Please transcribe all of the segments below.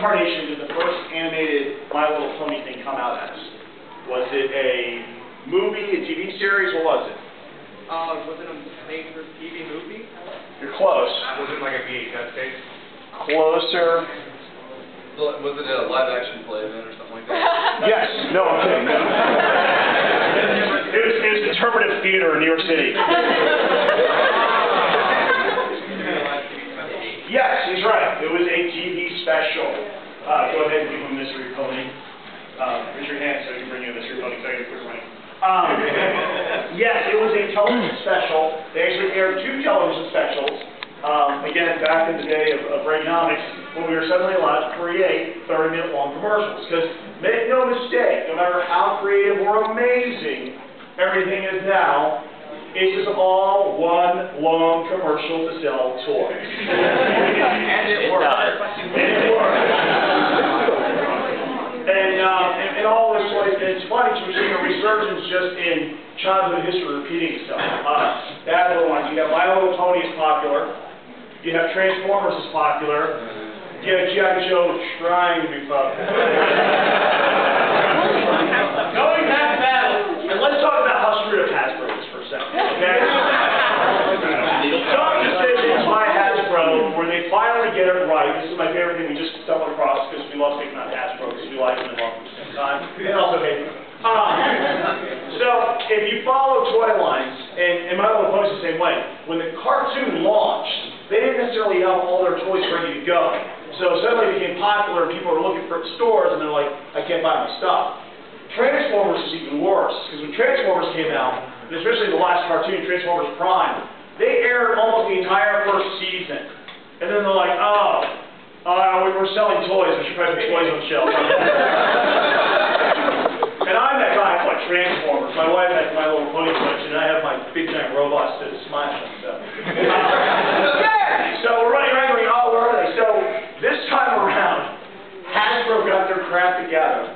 incarnation did the first animated My Little Pony thing come out as? Was it a movie, a TV series? What was it? Was it a made-for-TV movie? You're close. Was it like a VHS tape? Closer. Was it a live-action play then or something like that? Yes. No, I'm kidding. No. It was interpretive theater in New York City. Yes, he's right. It was a TV special. Go ahead and give him Mystery Pony. Raise your hand so I can bring you a Mystery Pony so I can quit running. Yes, it was a television special. They actually aired 2 television specials. Again, back in the day of Reaganomics, when we were suddenly allowed to create 30-minute long commercials. Because make no mistake, no matter how creative or amazing everything is now, it's just all one long commercial to sell toys. And it worked. And it worked. And all this, it's funny to see a resurgence just in childhood history repeating itself. That little one, you have My Little Pony is popular. You have Transformers is popular. You have G.I. Joe trying to be popular. Going back to battle, and let's talk about how screwed up Hasbro is for a second, okay? Some decisions by Hasbro where they finally get it right. This is my favorite thing we just stumbled across because we love taking on Hasbro because we like them and love them at the same time. And also hate them. So, if you follow toy lines, and My Little Pony is the same way, when the cartoon launched, they didn't necessarily have all their toys ready to go. So suddenly it became popular, and people were looking for it in stores, and they're like, I can't buy my stuff. Transformers was even worse, because when Transformers came out, and especially the last cartoon, Transformers Prime, they aired almost the entire first season. And then they're like, we're selling toys, we should probably put toys on the shelf. And I'm that guy who likes Transformers. My wife has My Little Pony collection, and I have my big giant robots to smile and stuff. So we're running around going, oh, where are they? So this time around, Hasbro got their crap together.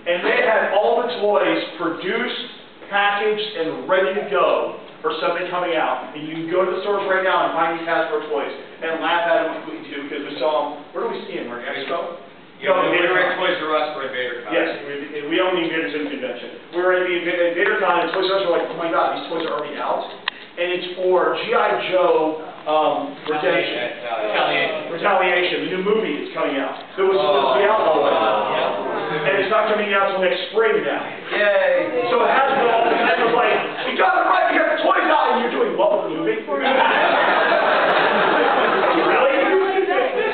And they had all the toys produced, packaged, and ready to go for something coming out. And you can go to the stores right now and find these Hasbro toys and laugh at them like we do because we saw them. Where do we see them? We're at Expo? Yeah, we were at Toys R Us for Invader Con. Yes, we own the Invader Zone convention. We were at the Invader Con and Toys R Us were like, oh my god, these toys are already out. And it's for G.I. Joe Retaliation, the new movie is coming out. It was supposed to be out already. And it's not coming out until next spring now. Yay! So it has been all the time was like, we got it right, we got the toys out, and you're doing what with the movie? Really?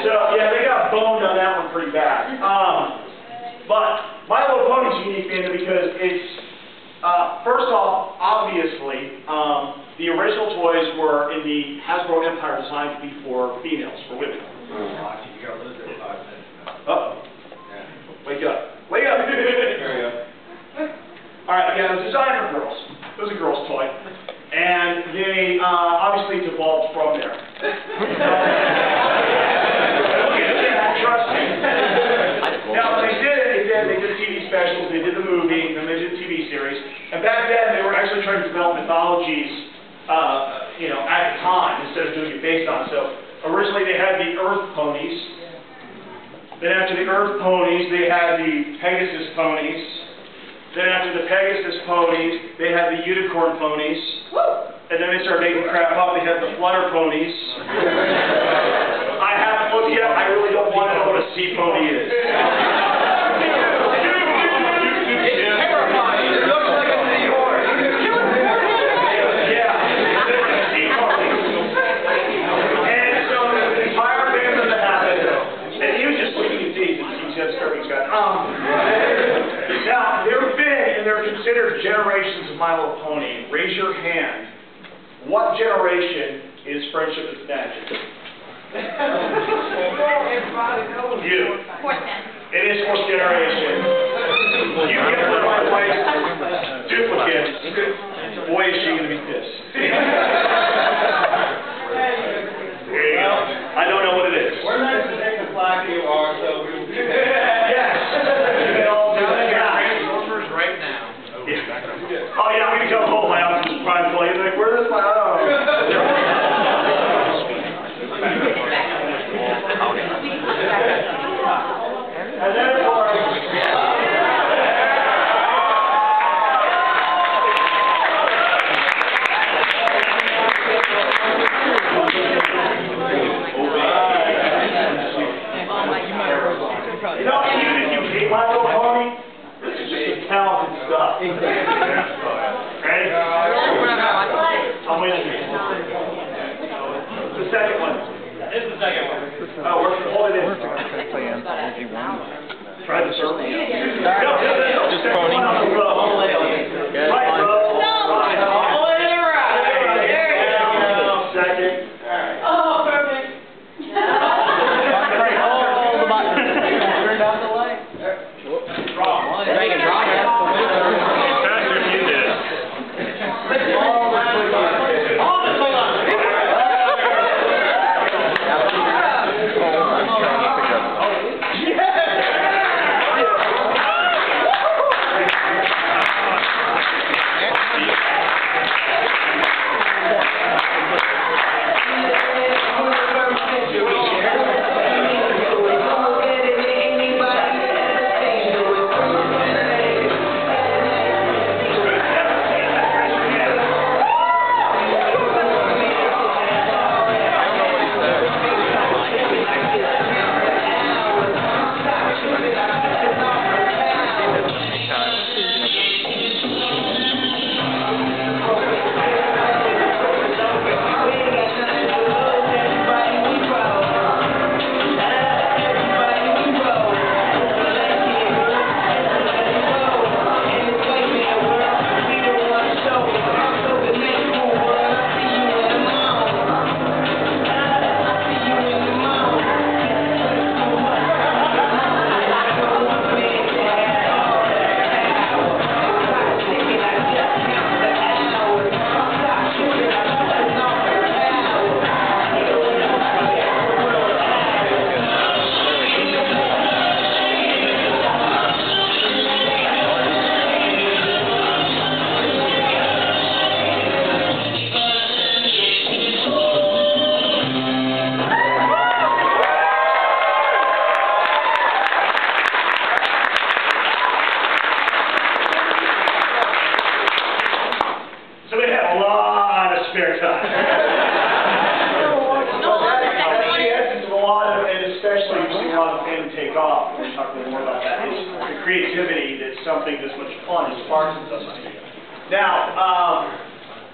So, yeah, they got boned on that one pretty bad. But My Little Pony's unique because it's, first off, obviously, the original toys were in the Hasbro Empire designed to be for females, for women. You gotta lose it in 5 minutes. Uh-oh. Wake up. Wake up! There you go. Alright, yeah, it was designed for girls. It was a girl's toy. And they, obviously, devolved from there. Trust me. Now, they did TV specials, they did the movie, and then they did the TV series. And back then, they were actually trying to develop mythologies, at the time, instead of doing it based on. So, originally they had the Earth ponies. Then after the Earth ponies, they had the Pegasus ponies. Then after the Pegasus ponies, they had the Unicorn ponies. And then they started making crap up, they had the Flutter ponies. I haven't looked yet, I really don't want to know what a sea pony is. Now, there have been, and they're considered generations of My Little Pony. Raise your hand. What generation is Friendship is Magic? You. It is 4th generation. You get one of my wife's duplicates. Boy, is she going to be pissed. There you go. I don't know what it is. We're not as thick and black you are, so we will do that. Yes. Transformers right now. Oh yeah, we can go home. My office is prime play. Like, where is my You know, even if you hate My Little Pony, this is just some talented stuff. Ready? I'm waiting. The second one. This is the second one. Oh, hold it in. Try the circle. No. Just pony. Right, bro. Right. All in a right. There you go. Second. Oh, perfect. All the buttons. Turn down the light. Wrong. Make it wrong. Faster than you did. All the way on. So we have a lot of spare time. That's the essence of a lot of, and especially you see a lot of fans take off. We're going to talk a little more about that. It's the creativity that something this much fun is sparks in somebody. Now,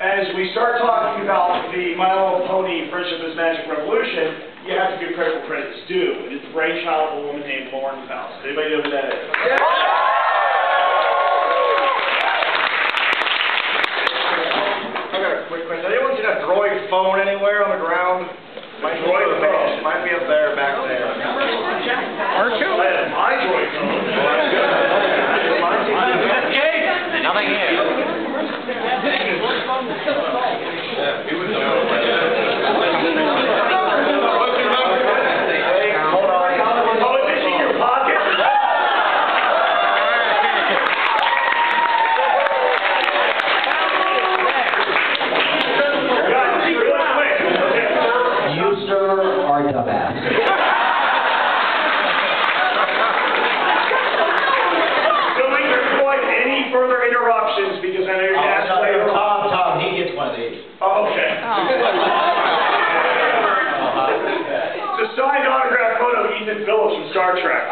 as we start talking about the My Little Pony Friendship is Magic Revolution, you have to give credit where credit's due. It is the brainchild of a woman named Lauren Faust. Anybody know who that is? I got a quick question. Anyone seen a droid phone anywhere on the ground? My droid phone might be up there, back there. Aren't you? I have my droid phone. Nothing here. Yeah, he would know. Hold on. Oh, is this in your pocket? You, sir, are a dumbass. Don't make your point any further interruptions because I know you're going to ask later on. Tom, he gets one of these. Oh, okay. It's a signed autograph photo of Ethan Phillips from Star Trek.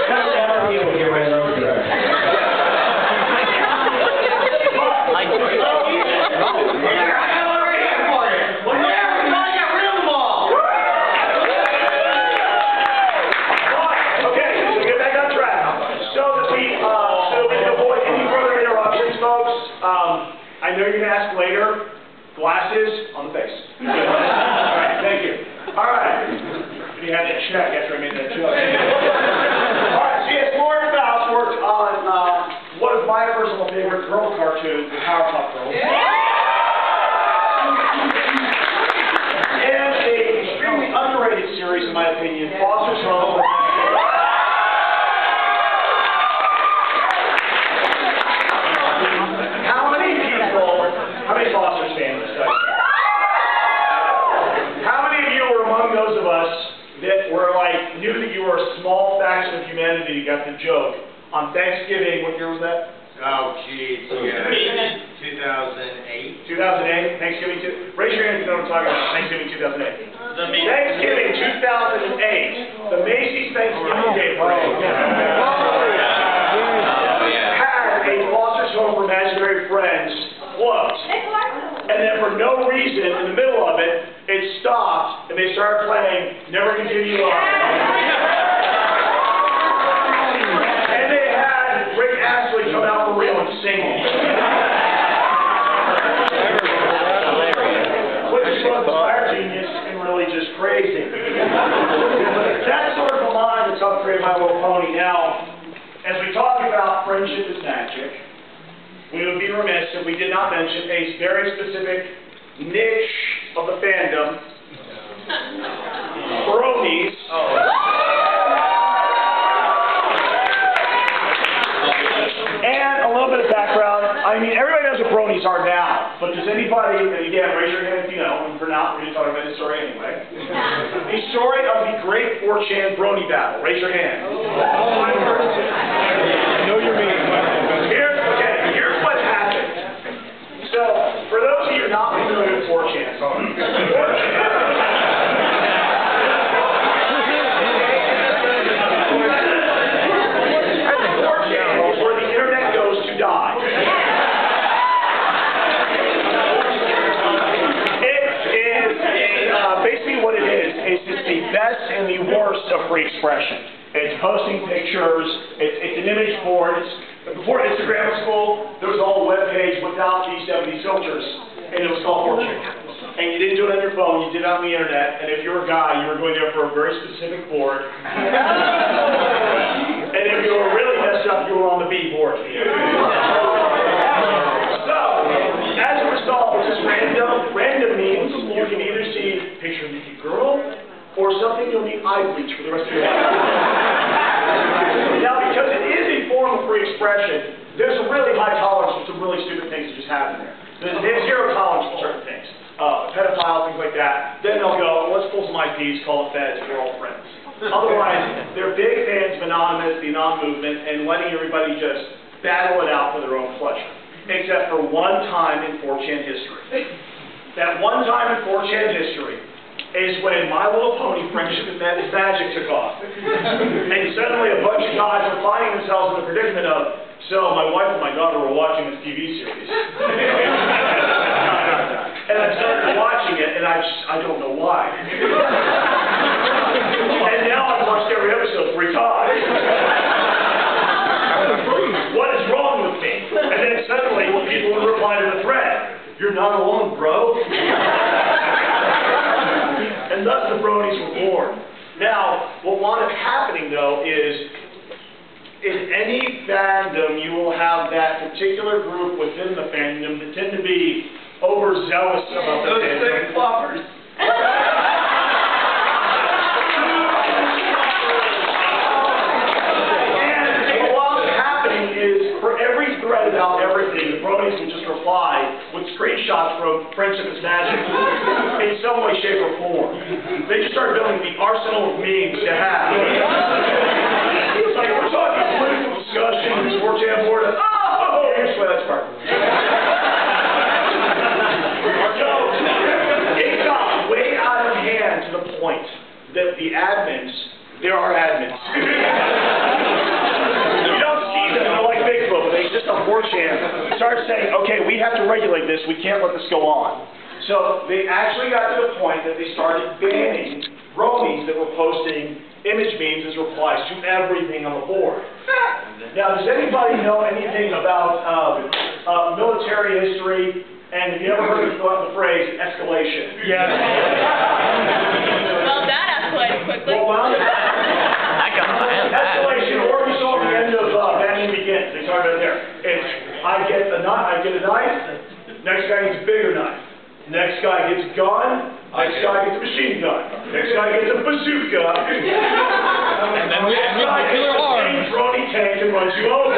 Never be able to get rid of those things. Okay, so get back on track. So that we can avoid any further interruptions, folks. I know you're going to ask later. Glasses on the face. All right, thank you. All right. And you had that check after I made that joke. All right, so yes, Lauren Faust worked on one of my personal favorite girl cartoons, the Powerpuff Girls. And a extremely underrated series, in my opinion, Foster's Home. How many Foster's fans? How many of you were among those of us that were like, knew that you were a small faction of humanity that got the joke on Thanksgiving? What year was that? Oh, jeez. Yeah. 2008. 2008? Thanksgiving? Raise your hand if you know what I'm talking about. Thanksgiving 2008. Thanksgiving 2008. the Macy's Thanksgiving Day Parade had a Foster's Home for Imaginary Friends closed. And then for no reason, in the middle of it, it stopped, and they started playing Never Continue On. And they had Rick Astley come out for real and sing it. Which was fire genius and really just crazy. That's sort of a line that's upgraded My Little Pony. Now, as we talk about friendship is magic, we would be remiss if we did not mention a very specific niche of the fandom, bronies. And a little bit of background. I mean, everybody knows what bronies are now, but does anybody, and again, raise your hand if you know, and for not, we're going to talk about this story anyway. The story of the great 4chan brony battle. Raise your hand. Know your meaning. Here's what happened. So, for those of you not familiar with 4chan, 4chan is where the internet goes to die. Basically what it is it's the best and the worst of free expression. It's posting pictures, it's an image board. Before Instagram was cool, there was a whole web page without these 70 filters, and it was called 4chan. And you didn't do it on your phone, you did it on the internet, and if you were a guy, you were going there for a very specific board. And if you were really messed up, you were on the B board. So, as a result, which is random means you can either see a picture of a naked girl, or something you'll need eye bleach for the rest of your life. Now, because it is a form of free expression, there's a really high tolerance for some really stupid things that just happen there. There's zero tolerance for certain things. Pedophiles, things like that. Then they'll go, let's pull some IPs, call it feds, we're all friends. Otherwise, they're big fans of Anonymous, the Anon movement, and letting everybody just battle it out for their own pleasure. Except for one time in 4chan history. That one time in 4chan history is when My Little Pony Friendship is Magic took off. And suddenly a bunch of guys were finding themselves in the predicament of, so my wife and my daughter were watching this TV series. And I started watching it, and I don't know why. And now I've watched every episode 3 times. What is wrong with me? And then suddenly people would reply to the thread, you're not alone, bro. And thus the bronies were born. Now, what wound up happening, though, is in any fandom, you will have that particular group within the fandom that tend to be overzealous about the fandom. Those sick floppers. And what wound up happening is, for every thread about everything, the bronies would just reply with screenshots from Friendship is Magic in some way, shape, or form. They just started building the arsenal of memes to have. It's like, we're talking political discussions, 4chan board, here's where that's part. So, it got way out of hand to the point that the admins, there are admins. You don't see them, they're like Bigfoot, but they just on 4chan start saying, okay, we have to regulate this, we can't let this go on. So they actually got to the point that they started banning bronies that were posting image memes as replies to everything on the board. Now, does anybody know anything about military history? And have you ever heard the phrase escalation? Yes. Well, that escalated quickly. Well, I got my hands back. escalation, or we saw the end of Batman Begins. They talk about it there. It's I get a knife, next guy gets a bigger knife. Next guy gets a gun, next guy gets a machine gun. Next guy gets a bazooka. And then we next guy gets a big drone tank and runs you over.